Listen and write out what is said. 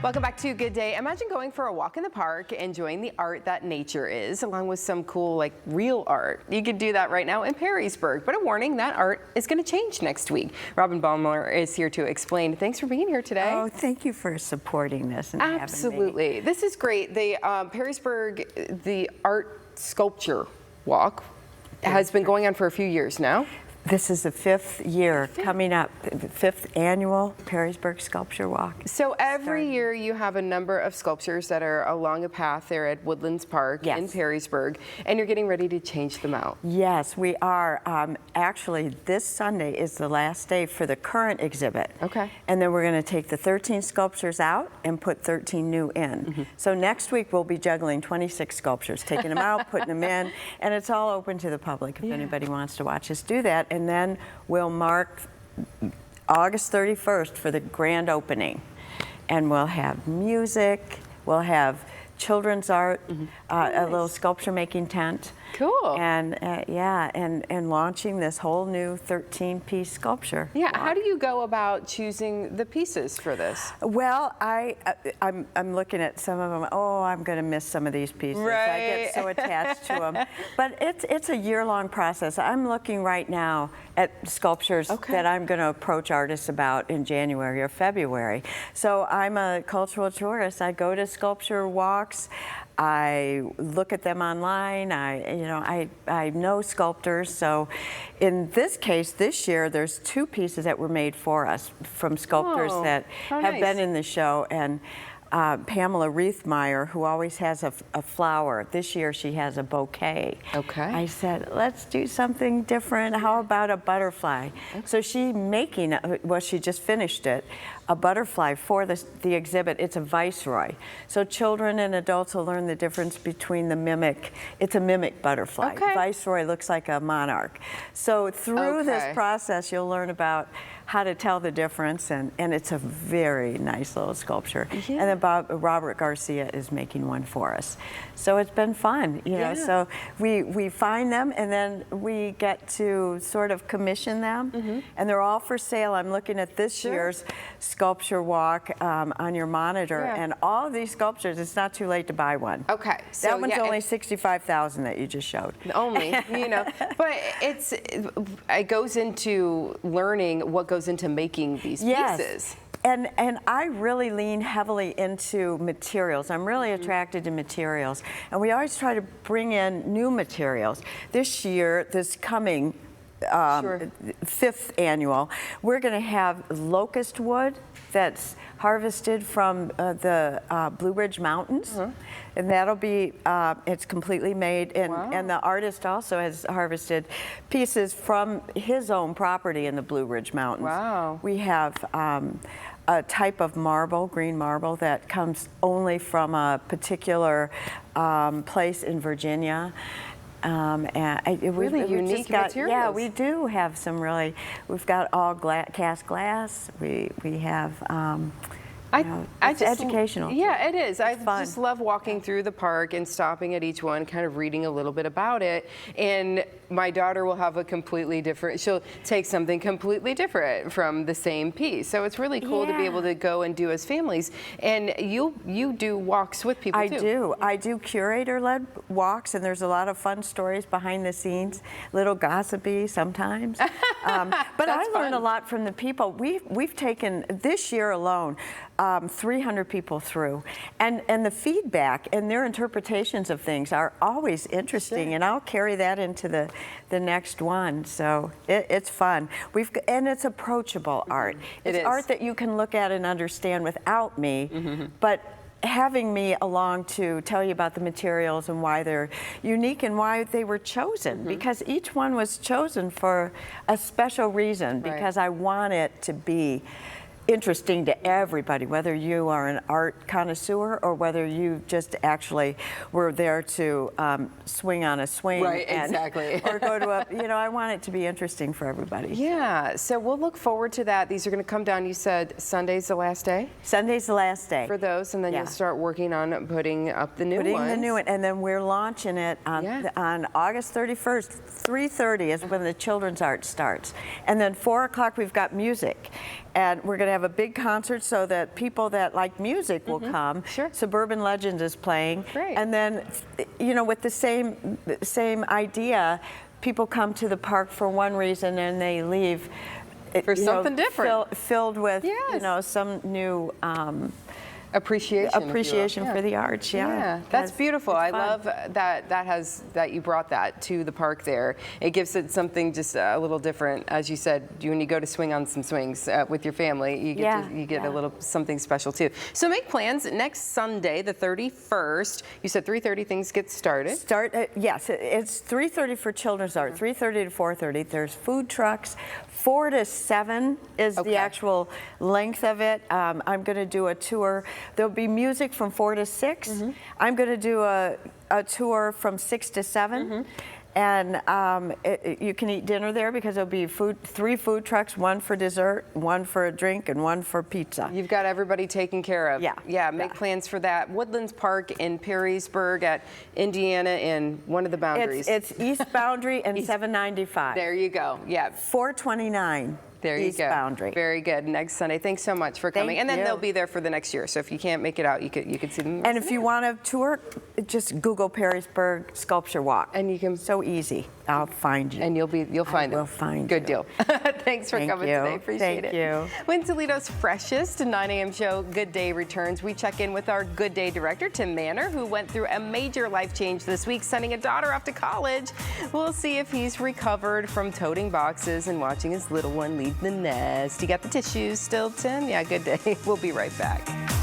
Welcome back to Good Day. Imagine going for a walk in the park, enjoying the art that nature is, along with some cool, real art. You could do that right now in Perrysburg, but a warning, that art is going to change next week. Ballmer is here to explain. Thanks for being here today. Oh, thank you for supporting this and Absolutely. having me. This is great. The Perrysburg, the art sculpture walk has been going on for a few years now. This is the fifth year coming up, the fifth annual Perrysburg Sculpture Walk. So every year you have a number of sculptures that are along a path there at Woodlands Park in Perrysburg, and you're getting ready to change them out. Yes, we are. Actually, this Sunday is the last day for the current exhibit. Okay. And then we're going to take the 13 sculptures out and put 13 new in. So next week we'll be juggling 26 sculptures, taking them out, putting them in, and it's all open to the public if anybody wants to watch us do that. And then we'll mark August 31st for the grand opening. And we'll have music, we'll have children's art, a little sculpture making tent. Cool. And and launching this whole new 13-piece sculpture. Yeah, walk. how do you go about choosing the pieces for this? Well, I'm looking at some of them. Oh, I'm going to miss some of these pieces. Right. I get so attached to them. But it's a year-long process. I'm looking right now at sculptures that I'm going to approach artists about in January or February. So I'm a cultural tourist. I go to sculpture walks. I look at them online. I know sculptors. So in this case, this year, there's two pieces that were made for us from sculptors that have been in the show. And Pamela Reithmeyer, who always has a flower. This year she has a bouquet. Okay. I said, let's do something different. How about a butterfly? So she's making, well, she just finished it, a butterfly for the exhibit. It's a viceroy. So children and adults will learn the difference between the mimic. It's a mimic butterfly. Viceroy looks like a monarch. So through this process, you'll learn about how to tell the difference, and it's a very nice little sculpture. And then Robert Garcia is making one for us. So it's been fun, you know. So we find them, and then we get to sort of commission them, and they're all for sale. I'm looking at this year's sculpture walk on your monitor, and all of these sculptures, it's not too late to buy one. Okay. So that one's only $65,000 that you just showed. Only, you know. But it goes into learning what goes into making these pieces. And I really lean heavily into materials. I'm really attracted to materials. And we always try to bring in new materials. This year, this coming fifth annual, we're going to have locust wood that's harvested from the Blue Ridge Mountains. And that'll be, it's completely made, and the artist also has harvested pieces from his own property in the Blue Ridge Mountains. Wow. We have a type of marble, green marble, that comes only from a particular place in Virginia. Really unique materials. Yeah, we do have some really, we've got all cast glass. We have, it's educational. Yeah, it is. I just love walking through the park and stopping at each one, kind of reading a little bit about it. And my daughter will have a completely different, she'll take something completely different from the same piece. So it's really cool to be able to go and do as families. And you do walks with people too. I do curator-led walks, and there's a lot of fun stories behind the scenes, little gossipy sometimes. But I learn a lot from the people. We've taken, this year alone, 300 people through, and the feedback and their interpretations of things are always interesting, and I'll carry that into the next one. So it's fun. And it's approachable art. It's art that you can look at and understand without me, but having me along to tell you about the materials and why they're unique and why they were chosen, because each one was chosen for a special reason, because I want it to be interesting to everybody, whether you are an art connoisseur or whether you just actually were there to swing on a swing. Right, exactly. Or go to a, you know, I want it to be interesting for everybody. Yeah, so we'll look forward to that. These are going to come down, you said Sunday's the last day? Sunday's the last day. For those, and then you'll start working on putting up the new ones. Putting the new one, and then we're launching it on August 31st, 3:30 is when the children's art starts. And then 4 o'clock we've got music. And we're going to have have a big concert so that people that like music will come. Sure. Suburban Legends is playing. Great. And then, you know, with the same idea, people come to the park for one reason and they leave for something different, filled with Yes. you know, some new appreciation for the arts. Yeah, that's beautiful. I love that you brought that to the park there. It gives it something just a little different. As you said, when you go to swing on some swings with your family, you get a little something special too. So make plans next Sunday, the 31st. You said 3:30 things get started. Yes, it's 3:30 for children's art. 3:30 to 4:30. There's food trucks. 4 to 7 is the actual length of it. I'm going to do a tour. There'll be music from 4 to 6. I'm going to do a tour from 6 to 7. And you can eat dinner there because there'll be 3 food trucks, 1 for dessert, 1 for a drink, and 1 for pizza. You've got everybody taken care of. Yeah. Make plans for that. Woodlands Park in Perrysburg at Indiana in one of the boundaries. It's East Boundary and 795. There you go. Yeah. 429. There you East go. Boundary. Very good. Next Sunday. Thanks so much for coming. And then they'll be there for the next year. So if you can't make it out, you could see them. And if you want a tour, just Google Perrysburg Sculpture Walk. And you can. So easy. I'll find you. And you'll find it. I will find you. Good deal. Thanks for coming today. Appreciate it. Thank you. When Toledo's freshest 9 a.m. show, Good Day, returns, we check in with our Good Day director, Tim Manor, who went through a major life change this week, sending a daughter off to college. We'll see if he's recovered from toting boxes and watching his little one leave the nest. You got the tissues still, Tim? Yeah, Good Day. We'll be right back.